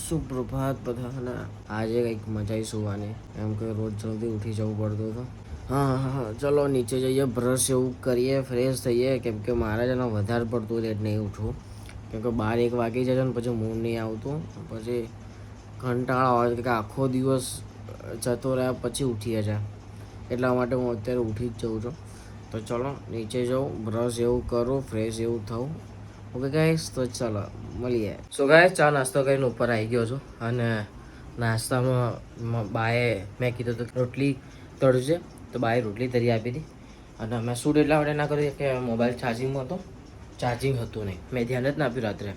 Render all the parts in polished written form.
સુપ્રભાત બધાને. આજે કંઈક મજા આવી સુવાની, એમ કે રોજ જલ્દી ઉઠી જવું પડતું હતું. હા, ચલો નીચે જઈએ, બ્રશ એવું કરીએ, ફ્રેશ થઈએ, કેમ કે મારે છે ને વધારે પડતું લેટ નહીં ઉઠવું, કેમ કે 12-1 વાગી જાય છે ને પછી મૂડ નહીં આવતું, પછી કંટાળો આવે કે આખો દિવસ જતો રહ્યા પછી ઉઠીએ છે. એટલા માટે હું અત્યારે ઉઠી જ જઉં છું. તો ચલો નીચે જાઉં, બ્રશ એવું કરું, ફ્રેશ એવું થવું. ઓકે ગાઈસ, તો ચાલો મળીએ. સો ગાઈસ, ચા નાસ્તો કરીને ઉપર આવી ગયો છું અને નાસ્તામાં બાએ મેં કીધું હતું રોટલી તળશે, તો બાએ રોટલી તરી આપી હતી. અને મેં શૂટ એટલા માટે ના કર્યું કે મોબાઈલ ચાર્જિંગમાં હતો, ચાર્જિંગ હતું નહીં, મેં ધ્યાન જ ના આપ્યું રાત્રે.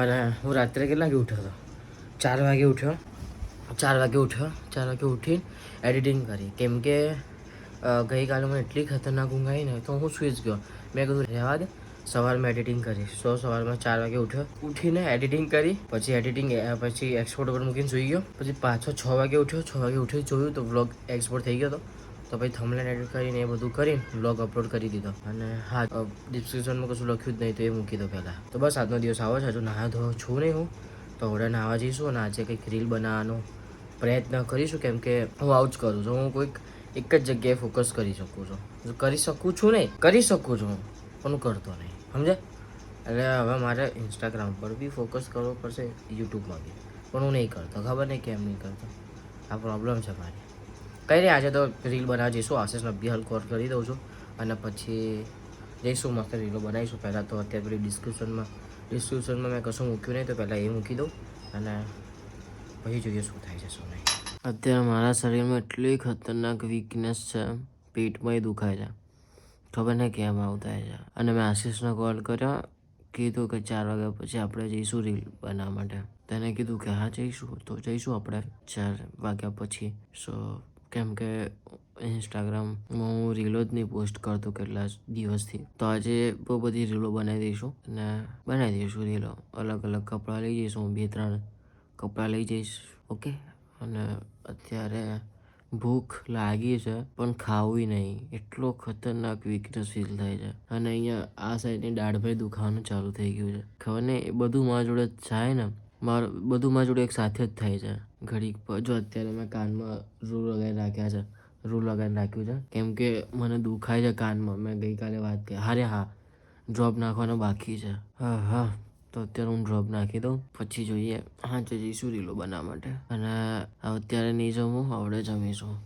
અને હું રાત્રે કેટલા વાગે ઉઠ્યો હતો? 4 વાગે ઉઠ્યો. 4 વાગે ઉઠીને એડિટિંગ કરી, કેમ કે ગઈકાલે મને એટલી ખતરનાક ઊંઘ આવી ને તો હું સૂઈ જ ગયો. મેં કીધું રહેવા દે, સવારમાં એડિટિંગ કરીશ. સવારમાં 4 વાગે ઉઠ્યો, ઉઠીને એડિટિંગ કરી, પછી એક્સપોર્ટ ઉપર મૂકીને સૂઈ ગયો. પછી પાછો 6 વાગે ઉઠ્યો. 6 વાગે ઉઠી જોયું તો વ્લોગ એક્સપોર્ટ થઈ ગયો હતો. તો પછી થંબનેલ એડિટ કરીને એ બધું કરીને વ્લોગ અપલોડ કરી દીધો. અને હા, ડિસ્ક્રિપ્શનમાં કશું લખ્યું જ નહીં તો એ મૂકી દો પહેલાં. તો બસ આજનો દિવસ આવો છે. હજુ નાહ્યો ધોયો છું નહીં હું, તો હવે નાહવા જઈશું અને આજે કંઈક રીલ બનાવવાનો પ્રયત્ન કરીશું, કેમ કે હું આવું જ કરું છું. હું કોઈક એક જ જગ્યાએ ફોકસ કરી શકું છું. કરી શકું છું, પણ હું કરતો નહીં, સમજે? એટલે હવે મારે ઇન્સ્ટાગ્રામ પર બી ફોકસ કરવો પડશે, યુટ્યુબમાં બી, પણ હું નહીં કરતો. ખબર નહીં કેમ નહીં કરતો, આ પ્રોબ્લેમ છે મારી. કંઈ નહીં, આજે તો રીલ બનાવવા જઈશું. આશીષને બી હાલ કોલ કરી દઉં છું અને પછી જઈશું, મસ્ત રીલો બનાવીશું. પહેલાં તો અત્યારે પેલી ડિસ્ક્રિપ્શનમાં મેં કશું મૂક્યું નહીં, તો પહેલાં એ મૂકી દઉં અને પછી જોઈએ શું થાય છે શું નહીં. અત્યારે મારા શરીરમાં એટલી ખતરનાક વીકનેસ છે, પેટમાં દુખાય છે, ખબર નહીં કેમ આવું થાય છે. અને મેં આશીષને કોલ કર્યો, કીધું કે 4 વાગ્યા પછી આપણે જઈશું રીલ બનાવવા માટે. તેને કીધું કે હા જઈશું, તો જઈશું આપણે 4 વાગ્યા પછી. કેમ કે ઇન્સ્ટાગ્રામમાં હું રીલો જ નહીં પોસ્ટ કરતો કેટલા દિવસથી, તો આજે બહુ બધી રીલો બનાવી દઈશું રીલો. અલગ અલગ કપડાં લઈ જઈશું, હું 2-3 કપડાં લઈ જઈશ. ઓકે. અને અત્યારે ભૂખ લાગી છે પણ ખાવું નહીં, એટલો ખતરનાક વીકનેસ ફીલ થાય છે. અને અહીંયા આ સાઈડની દાઢ ભાઈ દુખાવાનું ચાલુ થઈ ગયું છે. ખબર નહીં, એ બધું મારા જોડે થાય ને, બધું મારા જોડે એક સાથે જ થાય છે. ઘડીક જો અત્યારે મેં કાનમાં રૂ લગાવીને રાખ્યું છે, કેમ કે મને દુખાય છે કાનમાં. મેં ગઈકાલે વાત કરી. હા, ડ્રોપ નાખવાનો બાકી છે. હા, તો અત્યારે હું ડ્રોપ નાખી દઉં, પછી જોઈએ. હા, જઈશું રીલો બનાવવા માટે. અને અત્યારે નહીં જમું, આવડે જમીશું.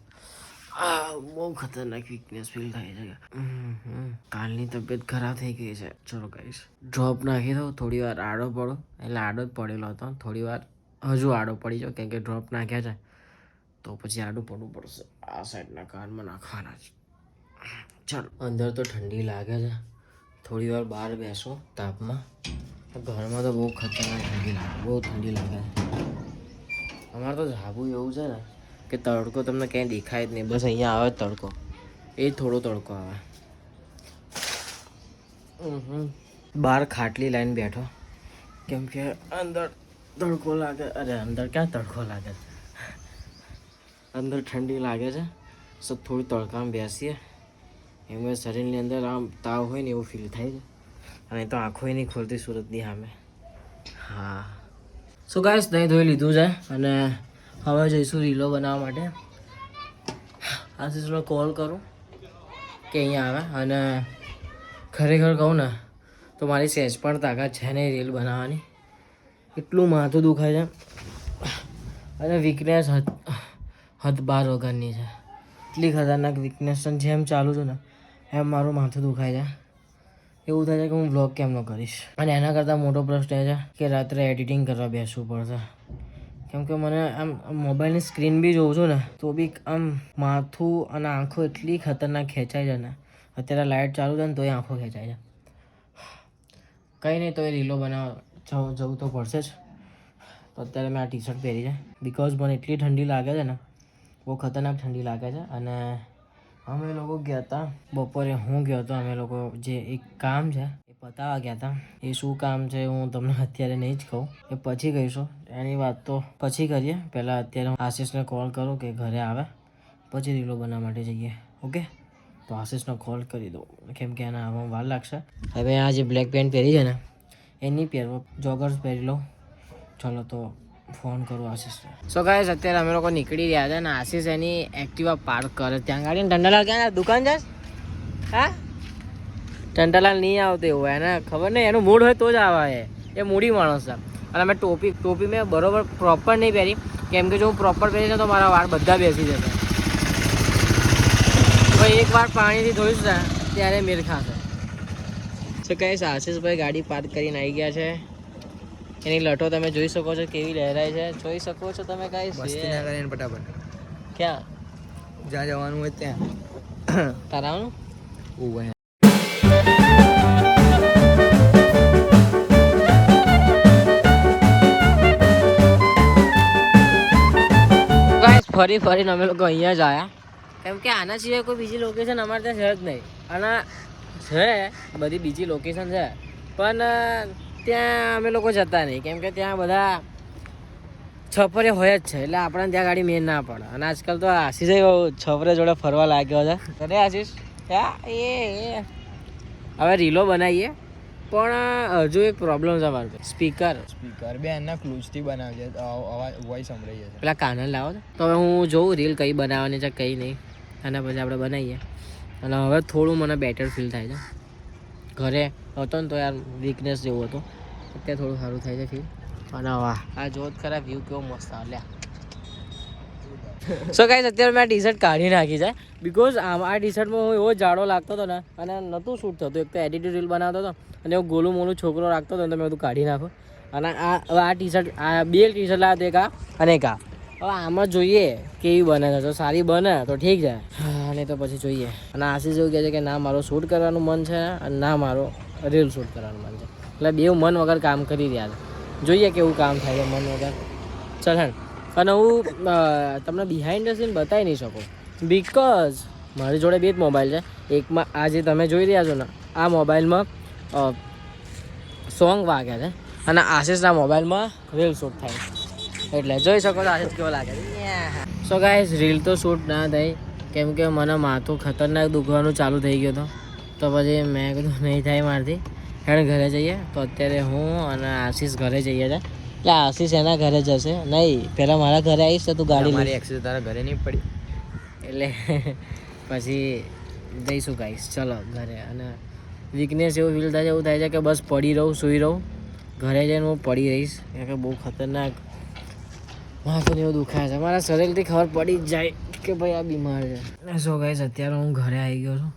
બહુ ખતરનાક વીકનેસ ફીલ થાય છે. કાલની તબિયત ખરાબ થઈ ગઈ છે. ચલો ગાઈસ, ડ્રોપ નાખી દઉં, થોડી વાર આડો પડો. એટલે આડો જ પડેલો હતો, થોડી વાર હજુ આડો પડી જાઓ, કેમ કે ડ્રોપ નાખ્યા છે તો પછી આડું પડવું પડશે. આ સાઈડના કાનમાં નાખવાના છે. ચાલો, અંદર તો ઠંડી લાગે છે, થોડી વાર બહાર બેસો તાપમાં. ઘરમાં તો બહુ ખતરનાક ઠંડી લાગે છે. અમારે તો ધાબુ એવું છે ને કે તડકો તમને ક્યાંય દેખાય જ નહીં. બસ અહીંયા આવે તડકો, એ થોડો તડકો આવે. બહાર ખાટલી લાઈન બેઠો, કેમ કે અંદર તડકો લાગે. અરે અંદર ક્યાં તડકો લાગે, અંદર ઠંડી લાગે છે. થોડી તડકામાં બેસીએ, એમાં શરીરની અંદર આમ તાવ હોય ને એવું ફીલ થાય છે. અને તો આંખો નહીં ખોલતી સુરતની સામે. હા, શું ગાઈસ, દહીં ધોઈ લીધું છે અને હવે જઈશું રીલો બનાવવા માટે. આશીષનો કોલ કરું કે અહીંયા આવે. અને ખરેખર કહું ને તો મારી સહેજ પણ તાકાત છે નહીં રીલ બનાવવાની, એટલું માથું દુખાય છે. અને વીકનેસ હદબાર વગરની છે, એટલી ખતરનાક વીકનેસ છે. જેમ ચાલુ છું ને એમ મારું માથું દુખાય છે. એવું થાય છે કે હું વ્લોગ કેમ ન કરીશ. અને એના કરતાં મોટો પ્રશ્ન એ છે કે રાત્રે એડિટિંગ કરવા બેસવું પડશે, કેમ કે મને આમ મોબાઈલની સ્ક્રીન બી જોઉં છું ને તો બી આમ માથું અને આંખો એટલી ખતરનાક ખેંચાય છે ને. અત્યારે લાઇટ ચાલુ છે ને તો એ આંખો ખેંચાય છે. કંઈ નહીં, તો એ રીલો બનાવવા જવું તો પડશે જ. તો અત્યારે મેં આ ટી શર્ટ પહેરી છે, બિકોઝ મને એટલી ઠંડી લાગે છે ને, બહુ ખતરનાક ઠંડી લાગે છે. અને અમે લોકો ગયા હતા બપોરે, હું ગયો હતો, અમે લોકો જે એક કામ છે એ પતાવવા ગયા હતા. એ શું કામ છે હું તમને અત્યારે નહીં જ કહું, એ પછી કહીશું. એની વાત તો પછી કરીએ. પહેલાં અત્યારે હું આશીષને કોલ કરું કે ઘરે આવે, પછી રીલો બનાવવા માટે જઈએ. ઓકે, તો આશીષનો કોલ કરી દઉં, કેમ કે એના આવવામાં વાર લાગશે. હવે આ જે બ્લેક પેન્ટ પહેરી છે ને એ નહીં પહેરવો, જોગર્સ પહેરી લઉં. ચલો, તો ફોન કરું આશીષને. સો ગાઈસ અત્યારે અમે લોકો નીકળી રહ્યા છે ને આશીષ એની એક્ટિવા પાર્ક કરે ત્યાં ગાડી. ટંડલાલ ક્યાં દુકાન જાય? હા ટંડલાલ નહીં આવતો એવું એને ખબર નહીં, એનું મૂડ હોય તો જ આવે. એ મૂડી માણસ છે. અને મેં ટોપી મેં બરોબર પ્રોપર નહીં પહેરી, કેમ કે જો હું પ્રોપર પહેરીશ ને તો મારા વાળ બધા બેસી જશે. ભાઈ એક વાર પાણીથી ધોઈશ ને ત્યારે મેર ખાશે. સો ગાઈસ આશીષભાઈ ગાડી પાર્ક કરીને આવી ગયા છે. એની લટો તમે જોઈ શકો છો કેવી લહેરાય છે, જોઈ શકો છો તમે ગાઈસ. મસ્તી ના કરીને ફટાફટ. ક્યાં જ્યાં જવાનું હોય ત્યાં તારાનું ઓવે. ગાઈસ ફરીને અમે લોકો અહીંયા જ આવ્યા, કેમ કે આના સિવાય કોઈ બીજી લોકેશન અમારે ત્યાં છે જ નહીં. અને છે બધી બીજી લોકેશન છે પણ ત્યાં અમે લોકો જતા નહીં, કેમ કે ત્યાં બધા છપરે હોય જ છે એટલે આપણને ત્યાં ગાડી મેન ના પડે. અને આજકાલ તો આશીષ છપરે જોડે ફરવા લાગ્યો છે. અરે આશીષ એ હવે રીલો બનાવીએ પણ હજુ એક પ્રોબ્લેમ છે મારે. સ્પીકર બે એના ક્લુઝથી બનાવજે, અવાજ વોઇસ સંભળાઈ જશે. પેલા કાનર લાવો તો હવે હું જોઉં રીલ કઈ બનાવવાની છે કઈ નહીં, અને પછી આપણે બનાવીએ. અને હવે થોડું મને બેટર ફીલ થાય છે. ઘરે હતો ને તો યાર વીકનેસ જેવું હતું, અત્યારે થોડું સારું થાય છે ફીલ. અને વાહ આ જોત ખરા વ્યૂ કેવો મસ્ત આવે. સો ગાઈસ અત્યારે મેં આ ટી શર્ટ કાઢી નાખી છે, બિકોઝ આ ટી શર્ટમાં હું એવો જાડો લાગતો હતો ને અને નહોતું શૂટ થતું. એક તો એડિટેડ રીલ બનાવતો હતો અને એવું ગોલું મોલું છોકરો રાખતો હતો ને તો મેં બધું કાઢી નાખો. અને આ ટી શર્ટ આ બે ટી શર્ટ લાવ્યો એક આ અને એક આ. હવે આમાં જોઈએ કેવી બને છે, તો સારી બને તો ઠીક છે, અને તો પછી જોઈએ. અને આશીષ એવું કહે છે કે ના મારો શૂટ કરવાનું મન છે અને ના મારો રીલ શૂટ કરવાનું મન છે, એટલે બે મન વગર કામ કરી રહ્યા છે. જોઈએ કેવું કામ થાય છે મન વગર. ચાલ. અને હું તમને બિહાઇન્ડ ધ સીન બતાવી નહીં શકું, બિકોઝ મારી જોડે બે જ મોબાઈલ છે. એકમાં આ જે તમે જોઈ રહ્યા છો ને આ મોબાઈલમાં સોંગ વાગે છે અને આશીષના મોબાઈલમાં રીલ શૂટ થાય, એટલે જોઈ શકો છો આશીષ કેવો લાગે છે. સો ગાઈસ રીલ તો શૂટ ના થઈ, કેમ કે મને માથું ખતરનાક દુખવાનું ચાલુ થઈ ગયું હતું. તો પછી મેં કીધું નહીં થાય મારથી, હેડ ઘરે જઈએ. તો અત્યારે હું અને આશીષ ઘરે જઈએ છે. એટલે આશીષ એના ઘરે જશે નહીં, પહેલાં મારા ઘરે આવીશ તો તું ગાડી મારી એક્સિસ તારા ઘરે નહીં પડી, એટલે પછી જઈશું ગાઈશ. ચલો ઘરે. અને વીકનેસ એવું ફીલ થાય છે, એવું થાય છે કે બસ પડી રહું સૂઈ રહું. ઘરે જઈને હું પડી રહીશ, કેમ કે બહુ ખતરનાક માથું એવું દુખાય છે. મારા શરીરથી ખબર પડી જ જાય કે ભાઈ આ બીમાર છે. સો ગાઈસ અત્યારે હું ઘરે આવી ગયો છું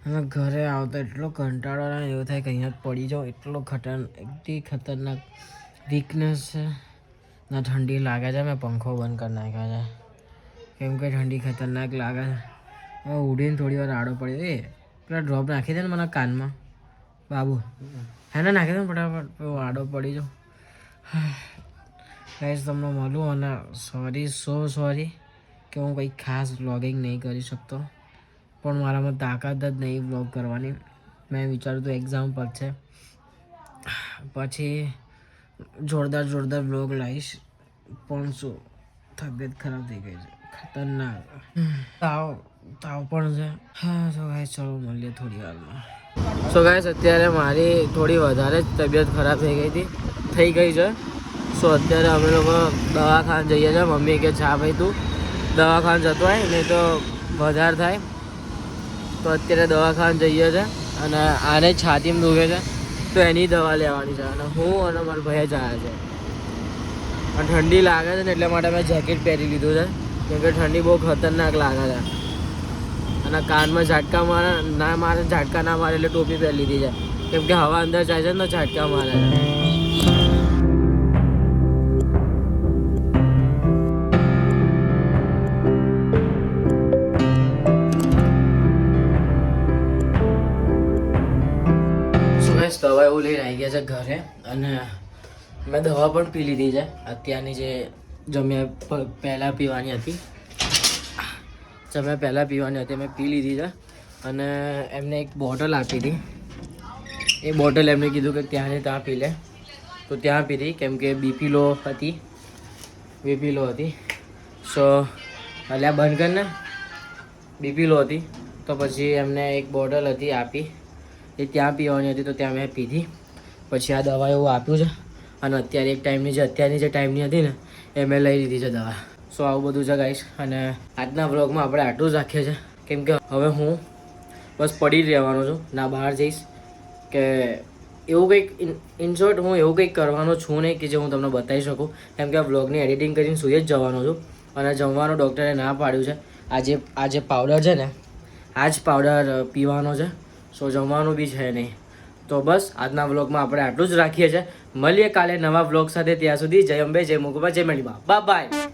અને ઘરે આવતો એટલો કંટાળો અને એવું થાય કે અહીંયા જ પડી જાઉં. એટલી ખતરનાક વીકનેસ છે ના, ઠંડી લાગે છે. મેં પંખો બંધ કરી નાખ્યો છે કેમ કે ઠંડી ખતરનાક લાગે છે. હવે ઉડીને થોડી વાર આડો પડ્યો. એ પેલા ડ્રોપ નાખી દે ને મને કાનમાં બાબુ, હેને નાખી દે ને ફટાફટ, આડો પડી જાઉં. ગાઈસ તમને મળું અને સોરી કે હું કંઈ ખાસ વ્લોગિંગ નહીં કરી શકતો, પણ મારામાં તાકાત જ નહીં વ્લોગ કરવાની. મેં વિચાર્યું તો એક્ઝામ પર છે પછી જોરદાર વ્લોગ લાવીશ, પણ શું તબિયત ખરાબ થઈ ગઈ છે ખતરનાક. તાવ પણ છે. હા સો ગાઈસ ચલો મળીએ થોડી વારમાં. સો ગાઈસ અત્યારે મારી થોડી વધારે જ તબિયત ખરાબ થઈ ગઈ છે. સો અત્યારે અમે લોકો દવાખાને જઈએ છીએ. મમ્મી કે છા ભાઈ તું દવાખાને જતો હોય નહીં તો વધારે થાય, તો અત્યારે દવાખાને જઈએ છીએ. અને આને છાતીમાં દુખે છે તો એની દવા લેવાની છે. અને હું અને મારા ભાઈ જ આવ્યા છે. અને ઠંડી લાગે છે ને એટલે માટે મેં જેકેટ પહેરી લીધું છે, કેમ કે ઠંડી બહુ ખતરનાક લાગે છે. અને કાનમાં ઝાટકા ના મારે એટલે ટોપી પહેરી લીધી છે, કેમ કે હવા અંદર જાય છે ને તો ઝાટકા મારે છે. દવા એવું લઈને આવી ગયા છે ઘરે, અને મેં દવા પણ પી લીધી છે. અત્યારની જે જમ્યા પહેલાં પીવાની હતી મેં પી લીધી છે. અને એમને એક બોટલ આપી હતી, એ બોટલ એમને કીધું કે ત્યાં પી લે, તો ત્યાં પીધી, કેમ કે બીપી લો હતી. સો અલ્યા બંધ કરીને બીપી લો હતી, તો પછી એમને એક બોટલ હતી આપી, એ ત્યાં પીવાની હતી તો ત્યાં મેં પીધી. પછી આ દવા એવું આપ્યું છે અને અત્યારની જે ટાઈમની હતી ને એ મેં લઈ લીધી છે દવા. સો આવું બધું છે ગાઈસ. અને આજના વ્લોગમાં આપણે આટલું જ રાખીએ છીએ, કેમ કે હવે હું બસ પડી જ રહેવાનો છું, ના બહાર જઈશ કે એવું કંઈક ઇન શોર્ટ હું એવું કંઈક કરવાનો છું નહીં કે જે હું તમને બતાવી શકું, કેમ કે આ વ્લોગની એડિટિંગ કરીને સૂઈ જ જવાનો છું. અને જમવાનું ડૉક્ટરે ના પાડ્યું છે. આ જે પાવડર છે ને આ જ પાવડર પીવાનો છે. સો જમવાનું બી છે નહીં. તો બસ આજના વ્લોગમાં આપણે આટલું જ રાખીએ છીએ. મળીએ કાલે નવા વ્લોગ સાથે. ત્યાં સુધી જય અંબે, જય મોગબા, જય મણિબા. Bye bye.